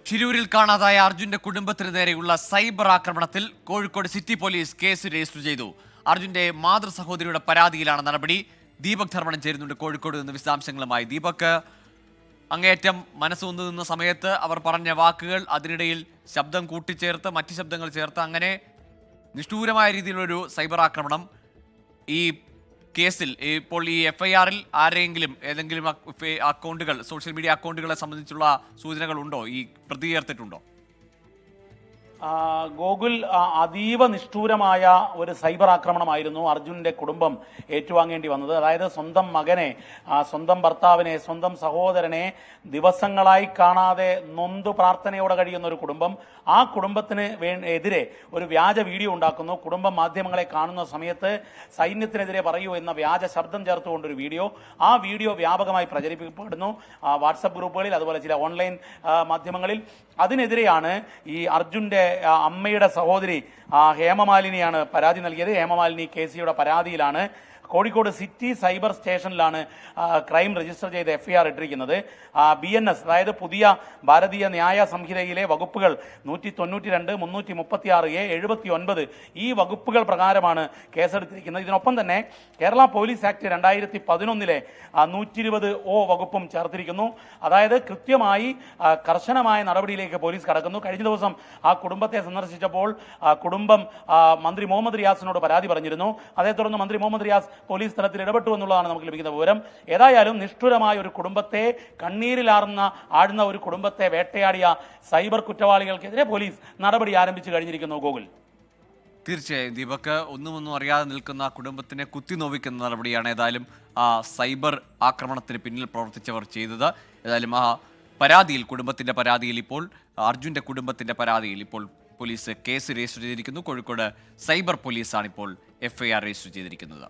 ഷിരൂരിൽ കാണാതായ അർജുന്റെ കുടുംബത്തിന് നേരെയുള്ള സൈബർ ആക്രമണത്തിൽ Kozhikode city police case register ചെയ്തു. അർജുന്റെ മാതൃ സഹോദരിയുടെ പരാതിയിലാണ് നടപടി. ദീപക് ധർമ്മടൻ ചേരുന്നുണ്ട് കോഴിക്കോട് നിന്ന് വിശദാംശങ്ങളുമായി. ദീപക്, അങ്ങേയറ്റം മനസ്സുകൊണ്ടു നിന്ന സമയത്ത് അവർ പറഞ്ഞ വാക്കുകൾ, അതിനിടയിൽ ശബ്ദം കൂട്ടിച്ചേർത്ത് മറ്റ് ശബ്ദങ്ങൾ ചേർത്ത് അങ്ങനെ നിഷ്ഠൂരമായ രീതിയിലൊരു സൈബർ ആക്രമണം. ഈ കേസിൽ ഇപ്പോൾ ഈ FIR-ൽ ആരെങ്കിലും ഏതെങ്കിലും അക്കൗണ്ടുകൾ, സോഷ്യൽ മീഡിയ അക്കൗണ്ടുകളെ സംബന്ധിച്ചുള്ള സൂചനകളുണ്ടോ? ഈ പ്രതി ചേർത്തിട്ടുണ്ടോ? ഗോകുൽ, അതീവ നിഷ്ഠൂരമായ ഒരു സൈബർ ആക്രമണമായിരുന്നു അർജുൻ്റെ കുടുംബം ഏറ്റുവാങ്ങേണ്ടി വന്നത്. അതായത് സ്വന്തം മകനെ, സ്വന്തം ഭർത്താവിനെ, സ്വന്തം സഹോദരനെ ദിവസങ്ങളായി കാണാതെ നൊന്തു പ്രാർത്ഥനയോടെ കഴിയുന്ന ഒരു കുടുംബം. ആ കുടുംബത്തിന് എതിരെ ഒരു വ്യാജ വീഡിയോ ഉണ്ടാക്കുന്നു. കുടുംബം മാധ്യമങ്ങളെ കാണുന്ന സമയത്ത് സൈന്യത്തിനെതിരെ പറയൂ എന്ന വ്യാജ ശബ്ദം ചേർത്തുകൊണ്ടൊരു വീഡിയോ. ആ വീഡിയോ വ്യാപകമായി പ്രചരിപ്പിക്കപ്പെടുന്നു വാട്സപ്പ് ഗ്രൂപ്പുകളിൽ, അതുപോലെ ചില ഓൺലൈൻ മാധ്യമങ്ങളിൽ. അതിനെതിരെയാണ് ഈ അർജുൻ്റെ അമ്മയുടെ സഹോദരി ഹേമമാലിനിയാണ് പരാതി നൽകിയത്. ഹേമമാലിനി KCയുടെ പരാതിയിലാണ് കോഴിക്കോട് സിറ്റി സൈബർ സ്റ്റേഷനിലാണ് ക്രൈം രജിസ്റ്റർ ചെയ്ത് FIR ഇട്ടിരിക്കുന്നത്. BNS, അതായത് പുതിയ ഭാരതീയ ന്യായ സംഹിതയിലെ വകുപ്പുകൾ 192, 336A, 79 ഈ വകുപ്പുകൾ പ്രകാരമാണ് കേസെടുത്തിരിക്കുന്നത്. ഇതിനൊപ്പം തന്നെ കേരള പോലീസ് ആക്ട് 2011 120O വകുപ്പും ചേർത്തിരിക്കുന്നു. അതായത് കൃത്യമായി കർശനമായ നടപടിയിലേക്ക് പോലീസ് കടക്കുന്നു. കഴിഞ്ഞ ദിവസം ആ കുടുംബത്തെ സന്ദർശിച്ചപ്പോൾ കുടുംബം മന്ത്രി മുഹമ്മദ് റിയാസിനോട് പരാതി പറഞ്ഞിരുന്നു. അതേ തുടർന്ന് മന്ത്രി മുഹമ്മദ് റിയാസ് പോലീസ് തലത്തിൽ ഇടപെട്ടു എന്നുള്ളതാണ് നമുക്ക് ലഭിക്കുന്ന വിവരം. ഏതായാലും നിഷ്ഠുരമായ ഒരു കുടുംബത്തെ, ആഴ്ന്ന ഒരു കുടുംബത്തെ വേട്ടയാടിയ സൈബർ കുറ്റവാളികൾക്കെതിരെ പോലീസ് നടപടി ആരംഭിച്ചു കഴിഞ്ഞിരിക്കുന്നു. ഗോകുൽ, തീർച്ചയായും ദീപക്, ഒന്നും അറിയാതെ നിൽക്കുന്ന കുടുംബത്തിനെ കുത്തിനോവിക്കുന്ന നടപടിയാണ് ഏതായാലും ആ സൈബർ ആക്രമണത്തിന് പിന്നിൽ പ്രവർത്തിച്ചവർ ചെയ്തത്. ഏതായാലും ആ പരാതിയിൽ, കുടുംബത്തിന്റെ പരാതിയിൽ ഇപ്പോൾ, അർജുന്റെ കുടുംബത്തിന്റെ പരാതിയിൽ ഇപ്പോൾ പോലീസ് കേസ് രജിസ്റ്റർ ചെയ്തിരിക്കുന്നു. കോഴിക്കോട് സൈബർ പോലീസാണ് ഇപ്പോൾ FIR രജിസ്റ്റർ ചെയ്തിരിക്കുന്നത്.